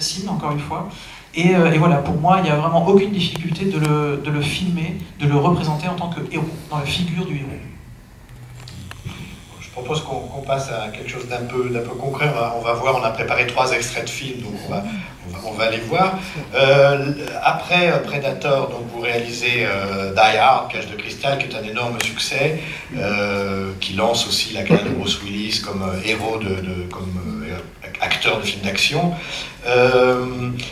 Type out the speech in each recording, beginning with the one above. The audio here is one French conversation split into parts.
fascine, encore une fois. Et voilà, pour moi, il n'y a vraiment aucune difficulté de le filmer, de le représenter en tant que héros, dans la figure du héros. Je propose qu'on passe à quelque chose d'un peu concret. On va voir, on a préparé 3 extraits de films, donc on va les voir. Après Predator, donc vous réalisez Die Hard, Cage de cristal, qui est un énorme succès, qui lance aussi la carrière de Bruce Willis comme héros, comme acteur de films d'action.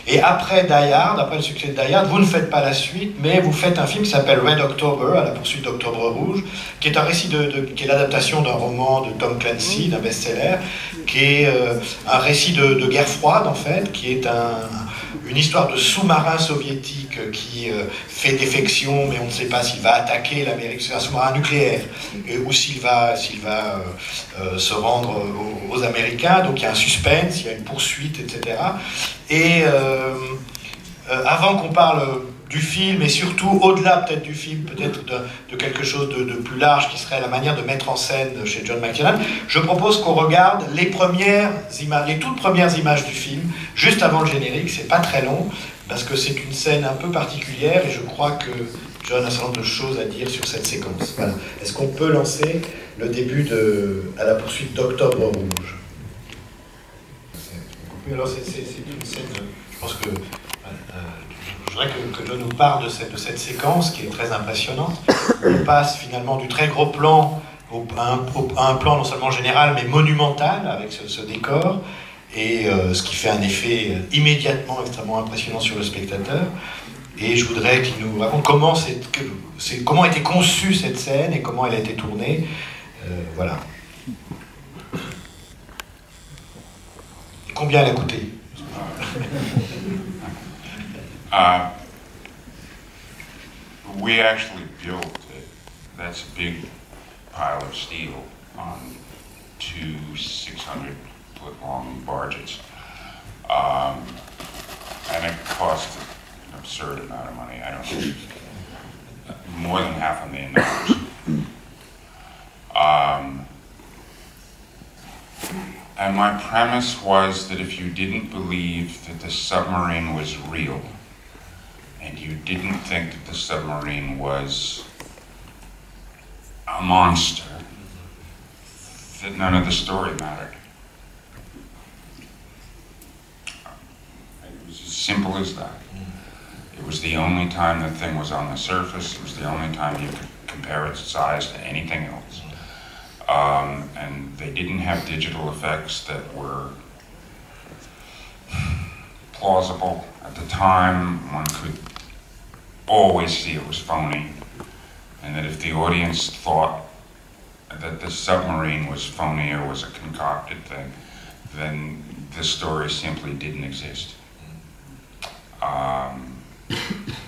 Et après Die Hard, après le succès de Die Hard, vous ne faites pas la suite, mais vous faites un film qui s'appelle Red October, à la poursuite d'Octobre Rouge, qui est un récit qui est l'adaptation d'un roman de Tom Clancy, d'un best-seller, qui est un récit de guerre froide, en fait, qui est une histoire de sous-marin soviétique qui fait défection, mais on ne sait pas s'il va attaquer l'Amérique, c'est un sous-marin nucléaire, ou s'il va se rendre aux Américains. Donc il y a un suspense, il y a une poursuite, etc. Et avant qu'on parle du film, et surtout au-delà peut-être du film, peut-être de quelque chose de plus large, qui serait la manière de mettre en scène chez John McTiernan, je propose qu'on regarde les toutes premières images du film, juste avant le générique. C'est pas très long, parce que c'est une scène un peu particulière, et je crois que John a un certain nombre de choses à dire sur cette séquence. Voilà. Est-ce qu'on peut lancer le début à la poursuite d'Octobre Rouge? Alors c'est une scène, je pense que je voudrais que John nous parle de cette séquence qui est très impressionnante. On passe finalement du très gros plan à un plan non seulement général mais monumental avec ce décor, et ce qui fait un effet immédiatement extrêmement impressionnant sur le spectateur. Et je voudrais qu'il nous raconte comment a été conçue cette scène et comment elle a été tournée. Voilà. Et combien elle a coûté? We actually built it. That's a big pile of steel on 2 600-foot long barges. And it cost an absurd amount of money. I don't know, more than $500,000. And my premise was that if you didn't believe that the submarine was real, and you didn't think that the submarine was a monster, that none of the story mattered. It was as simple as that. It was the only time the thing was on the surface. It was the only time you could compare its size to anything else. And they didn't have digital effects that were plausible. At the time, one could always see it was phony, and that if the audience thought that the submarine was phony or was a concocted thing, then the story simply didn't exist.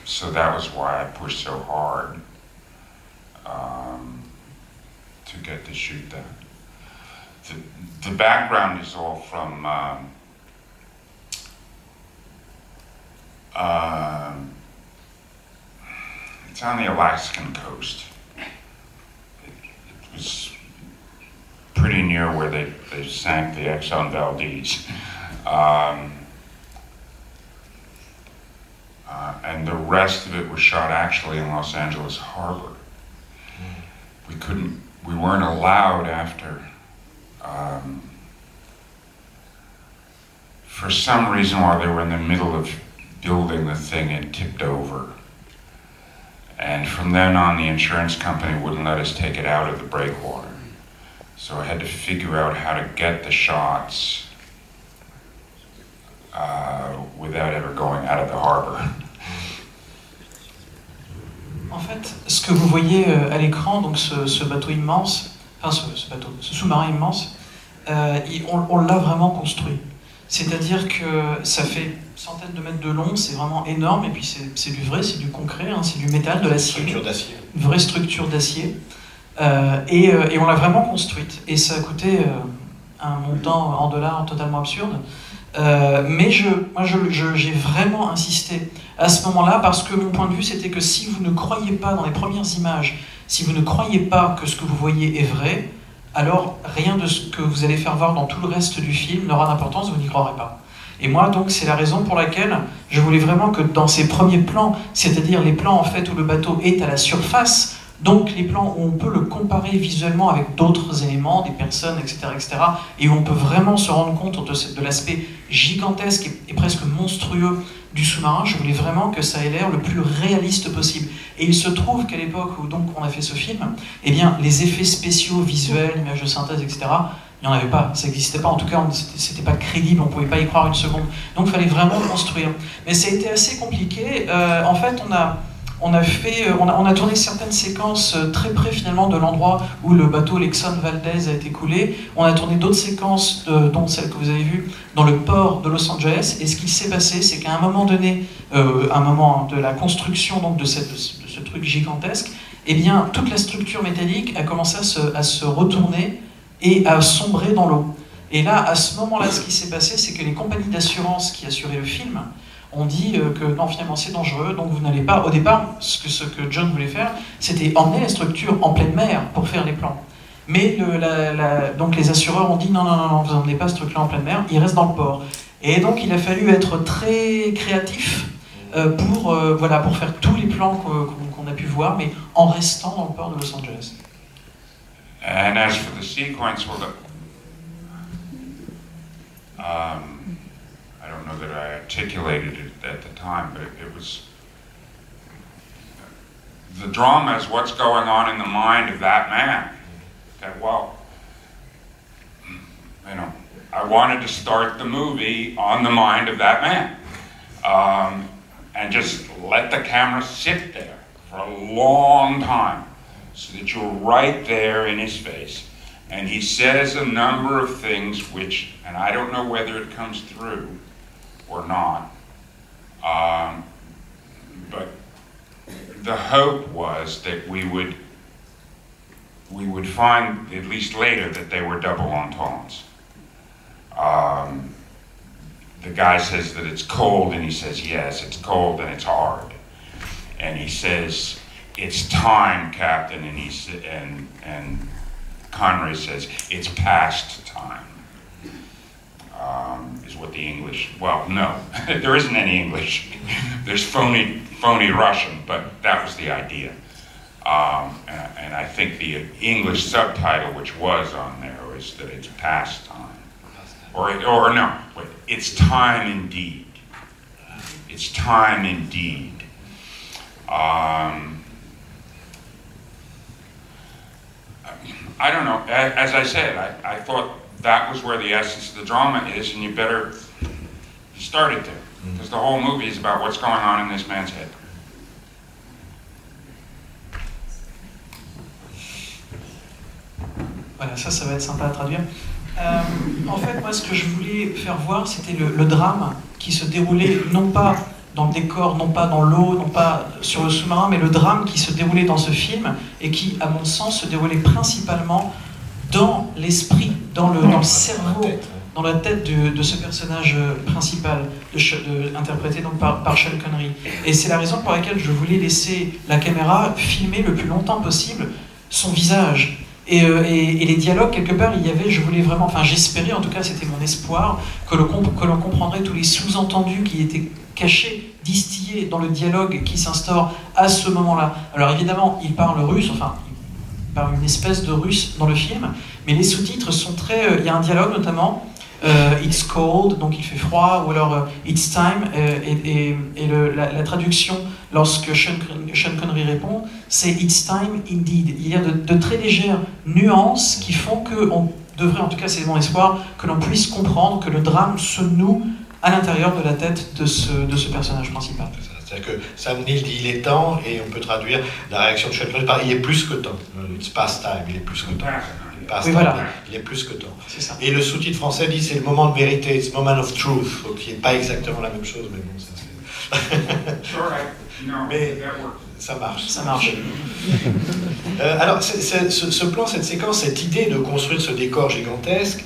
So that was why I pushed so hard to get to shoot that. The background is all from it's on the Alaskan coast. It was pretty near where they sank the Exxon Valdez. And the rest of it was shot actually in Los Angeles Harbor. We weren't allowed after, for some reason while they were in the middle of building the thing, it tipped over. And from then on, the insurance company wouldn't let us take it out of the breakwater. So I had to figure out how to get the shots without ever going out of the harbor. En fait, ce que vous voyez à l'écran, donc ce bateau immense, enfin ce sous-marin immense, on l'a vraiment construit. C'est-à-dire que ça fait centaines de mètres de long, c'est vraiment énorme, et puis c'est du vrai, c'est du concret, hein, c'est du métal, de l'acier. Une vraie structure d'acier. Et on l'a vraiment construite. Et ça a coûté un montant en dollars totalement absurde. Mais moi j'ai vraiment insisté à ce moment-là, parce que mon point de vue c'était que si vous ne croyez pas dans les premières images, si vous ne croyez pas que ce que vous voyez est vrai, alors rien de ce que vous allez faire voir dans tout le reste du film n'aura d'importance, vous n'y croirez pas. Et moi, donc, c'est la raison pour laquelle je voulais vraiment que dans ces premiers plans, c'est-à-dire les plans en fait où le bateau est à la surface, donc les plans où on peut le comparer visuellement avec d'autres éléments, des personnes, etc., et où on peut vraiment se rendre compte de l'aspect gigantesque et presque monstrueux du sous-marin, je voulais vraiment que ça ait l'air le plus réaliste possible. Et il se trouve qu'à l'époque où donc on a fait ce film, eh bien, les effets spéciaux, visuels, images de synthèse, etc., il n'y en avait pas, ça n'existait pas, en tout cas c'était pas crédible, on ne pouvait pas y croire une seconde. Donc il fallait vraiment construire. Mais ça a été assez compliqué. En fait, on a tourné certaines séquences très près finalement de l'endroit où le bateau l'Exxon Valdez a été coulé. On a tourné d'autres séquences, dont celle que vous avez vue, dans le port de Los Angeles. Et ce qui s'est passé, c'est qu'à un moment donné, un moment de la construction donc, de ce truc gigantesque, eh bien, toute la structure métallique a commencé à se retourner et à sombrer dans l'eau. Et là, à ce moment-là, ce qui s'est passé, c'est que les compagnies d'assurance qui assuraient le film ont dit que non, finalement, c'est dangereux, donc vous n'allez pas... Au départ, ce que John voulait faire, c'était emmener la structure en pleine mer pour faire les plans. Mais donc les assureurs ont dit non, vous n'emmenez pas ce truc-là en pleine mer, il reste dans le port. Et donc, il a fallu être très créatif pour faire tous les plans qu'on a pu voir, mais en restant dans le port de Los Angeles. And as for the sequence, I don't know that I articulated it at the time, but it was, the drama is what's going on in the mind of that man. Okay, well, you know, I wanted to start the movie on the mind of that man. And just let the camera sit there for a long time, so that you're right there in his face. And he says a number of things which, and I don't know whether it comes through or not, but the hope was that we would find, at least later, that they were double entendres. The guy says that it's cold, and he says, yes, it's cold and it's hard. And he says, it's time, Captain, and Connery says, it's past time, is what the English, well, no, there isn't any English. There's phony Russian, but that was the idea. And I think the English subtitle, which was on there, is that it's past time. Or no, wait, it's time indeed. It's time indeed. I don't know, as I said, I thought that was where the essence of the drama is, and you start it there, because the whole movie is about what's going on in this man's head. Voilà, ça va être sympa à traduire. En fait, moi, ce que je voulais faire voir, c'était le drame qui se déroulait non pas dans le décor, non pas dans l'eau, non pas sur le sous-marin, mais le drame qui se déroulait dans ce film et qui, à mon sens, se déroulait principalement dans l'esprit, dans le cerveau, dans la tête de ce personnage principal, interprété donc par Sean Connery. Et c'est la raison pour laquelle je voulais laisser la caméra filmer le plus longtemps possible son visage. Et les dialogues, quelque part, il y avait, je voulais vraiment, enfin j'espérais, en tout cas c'était mon espoir, que l'on comprendrait tous les sous-entendus qui étaient cachés, distillés dans le dialogue qui s'instaure à ce moment-là. Alors évidemment, il parle russe, enfin, il parle une espèce de russe dans le film, mais les sous-titres sont très... il y a un dialogue notamment, It's cold, donc il fait froid, ou alors It's time, et la traduction, lorsque Sean Connery répond, c'est It's time indeed. Il y a de très légères nuances qui font qu'on devrait, en tout cas c'est mon espoir, que l'on puisse comprendre que le drame se noue à l'intérieur de la tête de ce personnage principal. C'est-à-dire que Sam Neill dit il est temps, et on peut traduire la réaction de Sean Connery par il est plus que temps. It's past time, il est plus que temps. Oui, voilà. Il est plus que temps. Ça. Et le sous-titre français dit c'est le moment de vérité, it's moment of truth, donc qui n'est pas exactement la même chose, mais bon, ça c'est... mais ça marche. Ça marche. Alors, ce plan, cette séquence, cette idée de construire ce décor gigantesque,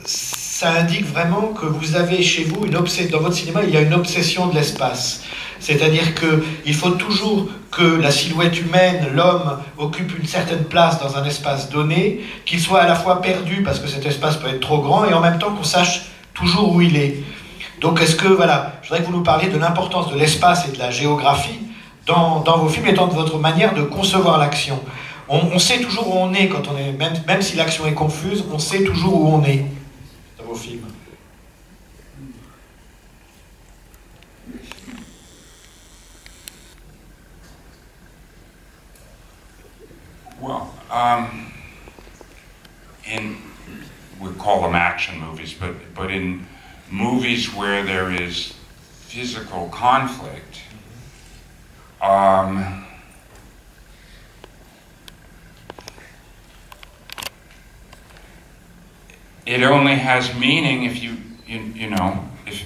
ça indique vraiment que vous avez chez vous une obsession. Dans votre cinéma, il y a une obsession de l'espace. C'est-à-dire qu'il faut toujours que la silhouette humaine, l'homme, occupe une certaine place dans un espace donné, qu'il soit à la fois perdu parce que cet espace peut être trop grand, et en même temps qu'on sache toujours où il est. Donc est-ce que, voilà, je voudrais que vous nous parliez de l'importance de l'espace et de la géographie dans vos films et dans votre manière de concevoir l'action. On sait toujours où on est quand on est, même si l'action est confuse, on sait toujours où on est dans vos films. Well, we call them action movies, but in movies where there is physical conflict, it only has meaning if you know, if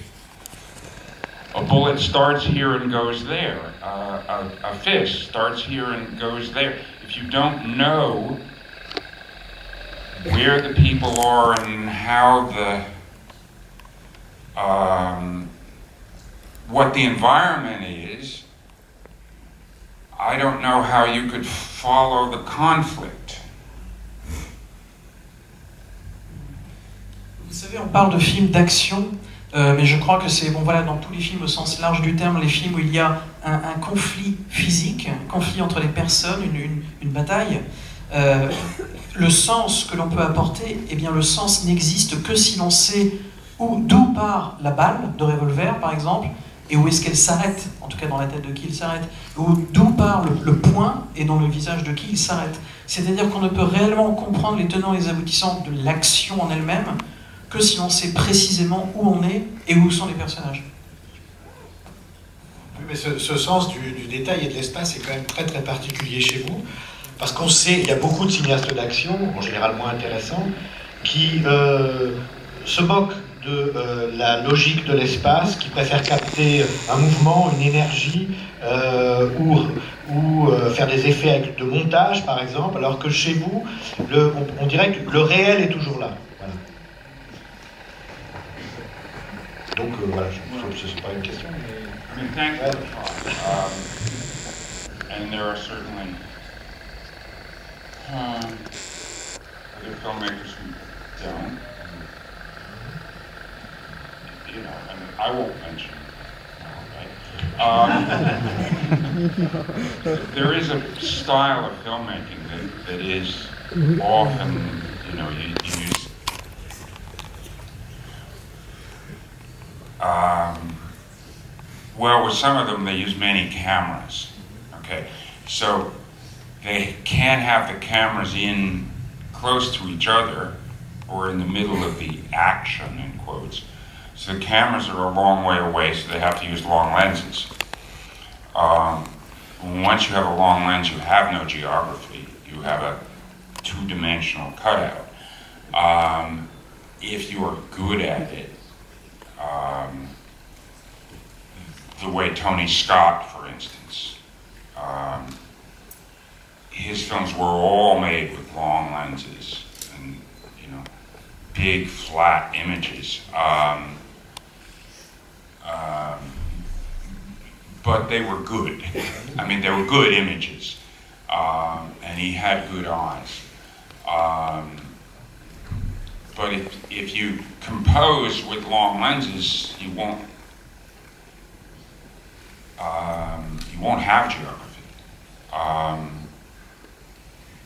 a bullet starts here and goes there, a fist starts here and goes there. If you don't know where the people are and how what the environment is, I don't know how you could follow the conflict. Vous savez, on parle de films d'action, mais je crois que c'est, bon voilà, dans tous les films au sens large du terme, les films où il y a un conflit physique, un conflit entre les personnes, une bataille, le sens que l'on peut apporter, eh bien le sens n'existe que si l'on sait d'où part la balle de revolver, par exemple, et où est-ce qu'elle s'arrête, en tout cas dans la tête de qui il s'arrête, ou d'où part le point et dans le visage de qui il s'arrête. C'est-à-dire qu'on ne peut réellement comprendre les tenants et les aboutissants de l'action en elle-même que si l'on sait précisément où on est et où sont les personnages. Oui, mais ce sens du détail et de l'espace est quand même très très particulier chez vous, parce qu'on sait, il y a beaucoup de cinéastes d'action, en général moins intéressants, qui se moquent de la logique de l'espace, qui préfèrent capter un mouvement, une énergie, ou faire des effets de montage, par exemple, alors que chez vous, on dirait que le réel est toujours là. Voilà. Donc voilà, je sais pas une question, mais... I mean, thank you. And there are certainly other filmmakers who don't. You know, I mean, I won't mention. There is a style of filmmaking that is often, you know, you use. Well, with some of them, they use many cameras. Okay, so they can't have the cameras in close to each other or in the middle of the action, in quotes. So the cameras are a long way away, so they have to use long lenses. Once you have a long lens, you have no geography. You have a two-dimensional cutout. If you are good at it, the way Tony Scott, for instance, his films were all made with long lenses and, you know, big flat images. But they were good. I mean, they were good images, and he had good eyes. But if you compose with long lenses, you won't have geography.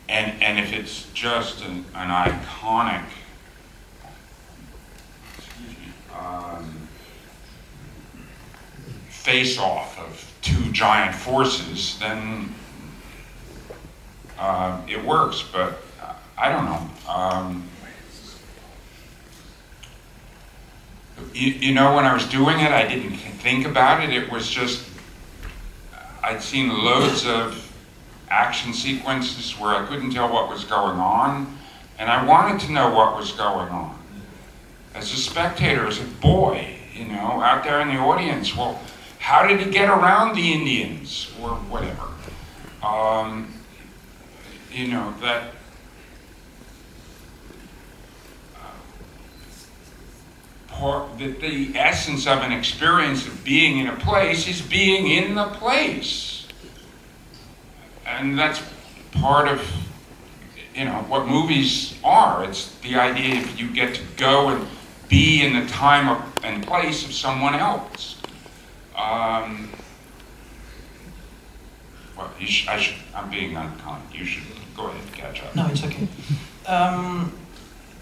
And if it's just an iconic, face-off of two giant forces, then it works. But I don't know. You know, when I was doing it, I didn't think about it. It was just, I'd seen loads of action sequences where I couldn't tell what was going on, and I wanted to know what was going on. As a spectator, as a boy, you know, out there in the audience, well, how did he get around the Indians, or whatever? You know, that the essence of an experience of being in a place is being in the place. And that's part of, you know, what movies are. It's the idea if you get to go and be in the time and place of someone else. Well, I'm being unkind. You should go ahead and catch up. No, it's okay.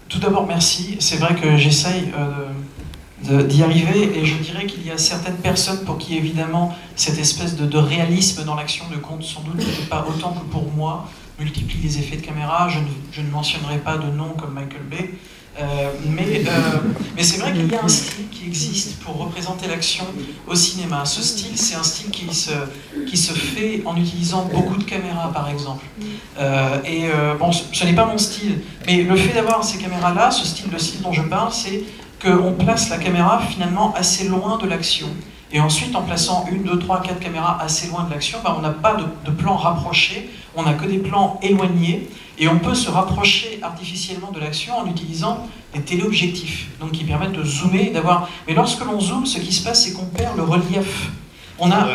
Tout d'abord, merci. C'est vrai que j'essaye d'y arriver, et je dirais qu'il y a certaines personnes pour qui, évidemment, cette espèce de réalisme dans l'action ne compte sans doute pas autant que pour moi. Multiplie les effets de caméra, je ne mentionnerai pas de nom comme Michael Bay, mais c'est vrai qu'il y a un style qui existe pour représenter l'action au cinéma. Ce style, c'est un style qui se fait en utilisant beaucoup de caméras, par exemple. Bon, ce n'est pas mon style, mais le fait d'avoir ces caméras-là, le style dont je parle, c'est qu'on place la caméra finalement assez loin de l'action. Et ensuite, en plaçant 1, 2, 3, 4 caméras assez loin de l'action, on n'a pas de plan rapproché, on n'a que des plans éloignés, et on peut se rapprocher artificiellement de l'action en utilisant des téléobjectifs, donc qui permettent de zoomer, d'avoir. Mais lorsque l'on zoome, ce qui se passe, c'est qu'on perd le relief. On perd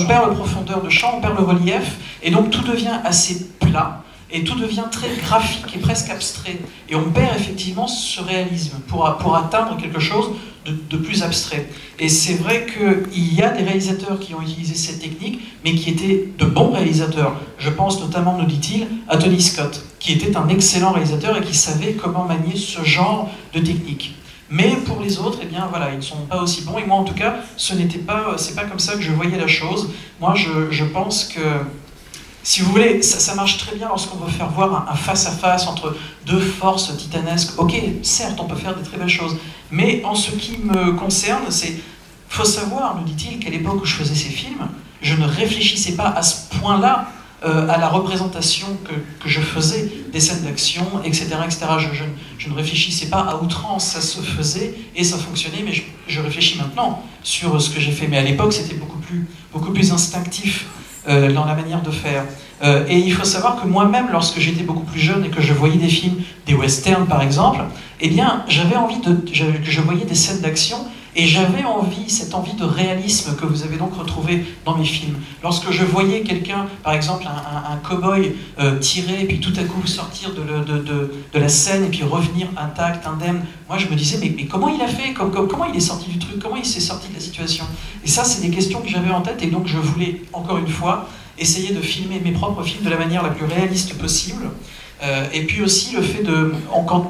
la profondeur de champ, on perd le relief, et donc tout devient assez plat. Et tout devient très graphique et presque abstrait. Et on perd effectivement ce réalisme pour atteindre quelque chose de plus abstrait. Et c'est vrai qu'il y a des réalisateurs qui ont utilisé cette technique, mais qui étaient de bons réalisateurs. Je pense notamment, nous dit-il, à Tony Scott, qui était un excellent réalisateur et qui savait comment manier ce genre de technique. Mais pour les autres, eh bien voilà, ils ne sont pas aussi bons. Et moi, en tout cas, c'est pas comme ça que je voyais la chose. Moi, je pense que, si vous voulez, ça marche très bien lorsqu'on veut faire voir un face-à-face entre deux forces titanesques. Ok, certes, on peut faire des très belles choses, mais en ce qui me concerne, faut savoir, nous dit-il, qu'à l'époque où je faisais ces films, je ne réfléchissais pas à ce point-là à la représentation que je faisais des scènes d'action, etc. etc. Je ne réfléchissais pas à outrance, ça se faisait et ça fonctionnait, mais je réfléchis maintenant sur ce que j'ai fait. Mais à l'époque, c'était beaucoup plus instinctif dans la manière de faire. Et il faut savoir que moi-même, lorsque j'étais beaucoup plus jeune et que je voyais des films, des westerns par exemple, eh bien, je voyais des scènes d'action et j'avais cette envie de réalisme que vous avez donc retrouvé dans mes films. Lorsque je voyais quelqu'un, par exemple un cow-boy tirer et puis tout à coup sortir de la scène et puis revenir intact, indemne, moi je me disais mais comment il a fait, comment il est sorti du truc, comment il s'est sorti de la situation. Et ça, c'est des questions que j'avais en tête, et donc je voulais encore une fois essayer de filmer mes propres films de la manière la plus réaliste possible. Et puis aussi le fait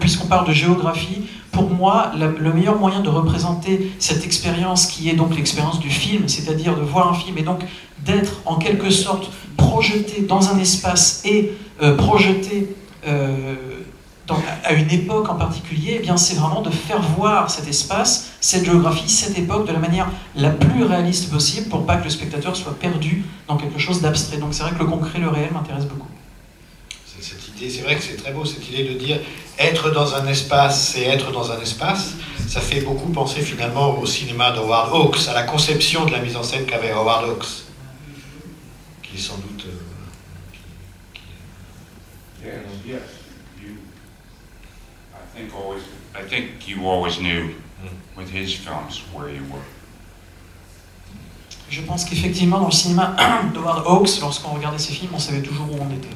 puisqu'on parle de géographie, pour moi, le meilleur moyen de représenter cette expérience qui est donc l'expérience du film, c'est-à-dire de voir un film et donc d'être en quelque sorte projeté dans un espace et projeté à une époque en particulier, eh bien c'est vraiment de faire voir cet espace, cette géographie, cette époque de la manière la plus réaliste possible pour pas que le spectateur soit perdu dans quelque chose d'abstrait. Donc c'est vrai que le concret, le réel m'intéresse beaucoup. Cette idée, c'est vrai que c'est très beau, cette idée de dire être dans un espace, c'est être dans un espace. Ça fait beaucoup penser finalement au cinéma d'Howard Hawks, à la conception de la mise en scène qu'avait Howard Hawks, qui est sans doute... Yes. I think you always knew with his films where you were. Je pense qu'effectivement, dans le cinéma d'Howard Hawks, lorsqu'on regardait ses films, on savait toujours où on était.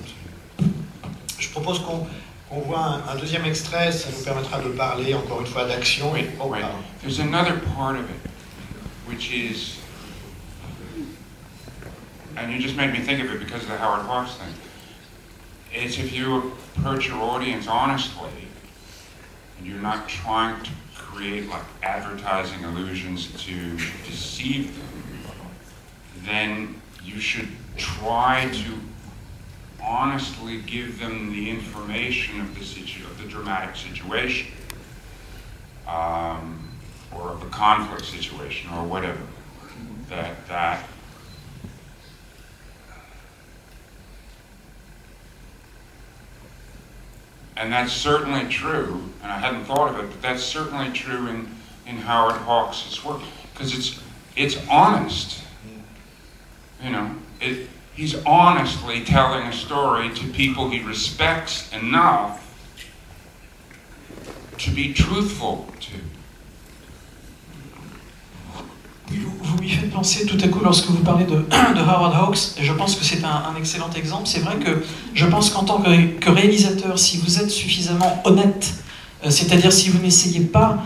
Je propose qu'on voit un deuxième extrait, ça nous permettra de parler encore une fois d'action. There's another part of it, which is, and you just made me think of it because of the Howard Hawks thing. It's if you approach your audience honestly, and you're not trying to create like advertising illusions to deceive them, then you should try to honestly give them the information of the dramatic situation, or of the conflict situation, or whatever. That and that's certainly true, and I hadn't thought of it, but that's certainly true in Howard Hawks' work, because it's honest. You know, he's honestly telling a story to people he respects enough to be truthful to. Vous m'y faites penser tout à coup lorsque vous parlez de Howard Hawks, et je pense que c'est un excellent exemple. C'est vrai que je pense qu'en tant que réalisateur, si vous êtes suffisamment honnête, c'est-à-dire si vous n'essayez pas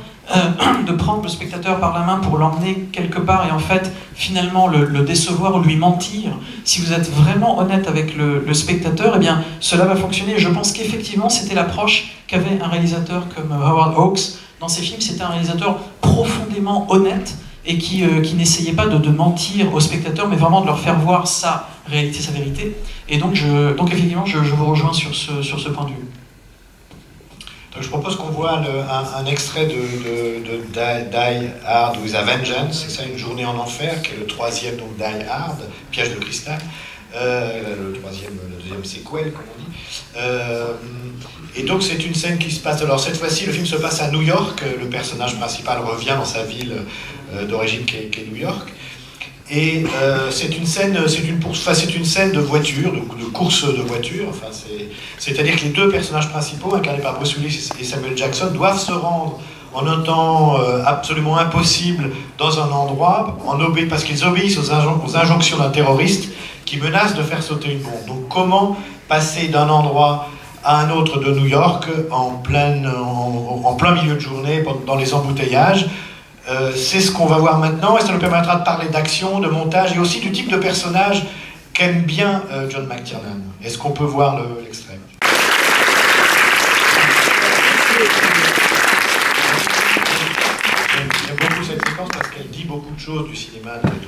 de prendre le spectateur par la main pour l'emmener quelque part et en fait, finalement, le décevoir ou lui mentir. Si vous êtes vraiment honnête avec le spectateur, eh bien, cela va fonctionner. Et je pense qu'effectivement, c'était l'approche qu'avait un réalisateur comme Howard Hawks dans ses films. C'était un réalisateur profondément honnête et qui n'essayait pas de mentir aux spectateurs, mais vraiment de leur faire voir sa réalité, sa vérité. Et donc effectivement, je vous rejoins sur ce point de vue. Donc je propose qu'on voit un extrait de Die Hard with a Vengeance, c'est ça, Une journée en enfer, qui est le troisième, donc Die Hard, Piège de cristal, le deuxième sequel, comme on dit. Et donc c'est une scène qui se passe, alors cette fois-ci le film se passe à New York, le personnage principal revient dans sa ville d'origine qui est New York. Et c'est une scène de voiture, de course de voiture. Enfin, c'est-à-dire que les deux personnages principaux, incarnés par Bruce Willis et Samuel Jackson, doivent se rendre en un temps absolument impossible dans un endroit, parce qu'ils obéissent aux injonctions d'un terroriste qui menace de faire sauter une bombe. Donc comment passer d'un endroit à un autre de New York en plein milieu de journée, dans les embouteillages? C'est ce qu'on va voir maintenant et ça nous permettra de parler d'action, de montage et aussi du type de personnage qu'aime bien John McTiernan. Est-ce qu'on peut voir l'extrait? J'aime beaucoup cette séquence parce qu'elle dit beaucoup de choses du cinéma de